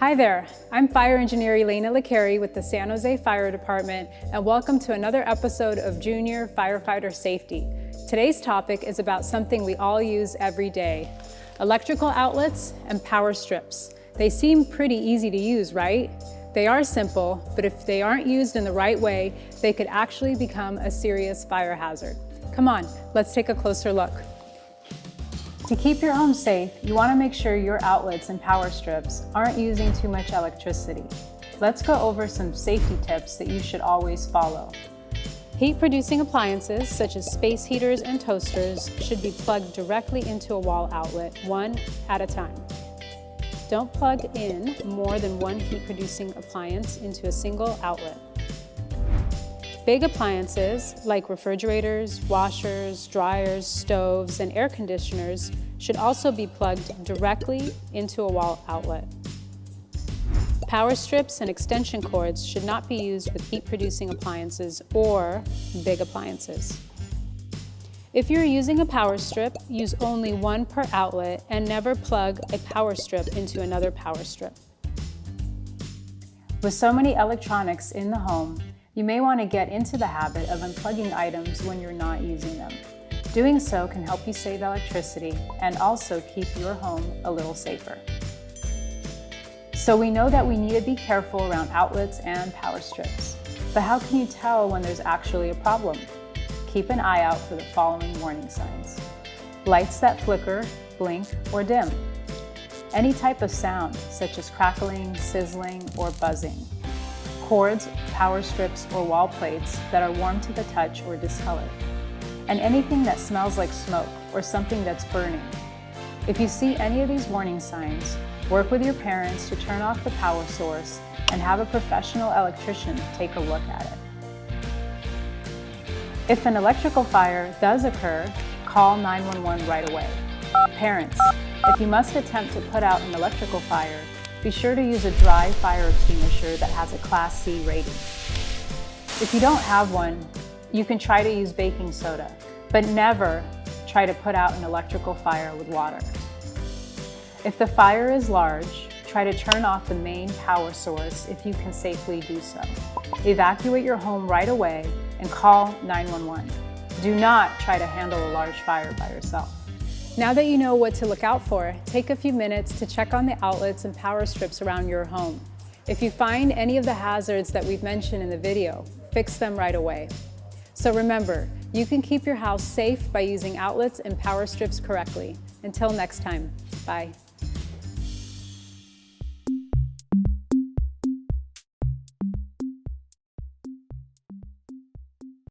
Hi there, I'm Fire Engineer Elena Licari with the San Jose Fire Department, and welcome to another episode of Junior Firefighter Safety. Today's topic is about something we all use every day: electrical outlets and power strips. They seem pretty easy to use, right? They are simple, but if they aren't used in the right way, they could actually become a serious fire hazard. Come on, let's take a closer look. To keep your home safe, you want to make sure your outlets and power strips aren't using too much electricity. Let's go over some safety tips that you should always follow. Heat-producing appliances, such as space heaters and toasters, should be plugged directly into a wall outlet, one at a time. Don't plug in more than one heat-producing appliance into a single outlet. Big appliances like refrigerators, washers, dryers, stoves, and air conditioners should also be plugged directly into a wall outlet. Power strips and extension cords should not be used with heat-producing appliances or big appliances. If you're using a power strip, use only one per outlet and never plug a power strip into another power strip. With so many electronics in the home, you may want to get into the habit of unplugging items when you're not using them. Doing so can help you save electricity and also keep your home a little safer. So we know that we need to be careful around outlets and power strips. But how can you tell when there's actually a problem? Keep an eye out for the following warning signs: lights that flicker, blink, or dim. Any type of sound, such as crackling, sizzling, or buzzing. Cords, power strips, or wall plates that are warm to the touch or discolored. And anything that smells like smoke or something that's burning. If you see any of these warning signs, work with your parents to turn off the power source and have a professional electrician take a look at it. If an electrical fire does occur, call 911 right away. Parents, if you must attempt to put out an electrical fire, be sure to use a dry fire extinguisher that has a Class C rating. If you don't have one, you can try to use baking soda, but never try to put out an electrical fire with water. If the fire is large, try to turn off the main power source if you can safely do so. Evacuate your home right away and call 911. Do not try to handle a large fire by yourself. Now that you know what to look out for, take a few minutes to check on the outlets and power strips around your home. If you find any of the hazards that we've mentioned in the video, fix them right away. So remember, you can keep your house safe by using outlets and power strips correctly. Until next time, bye.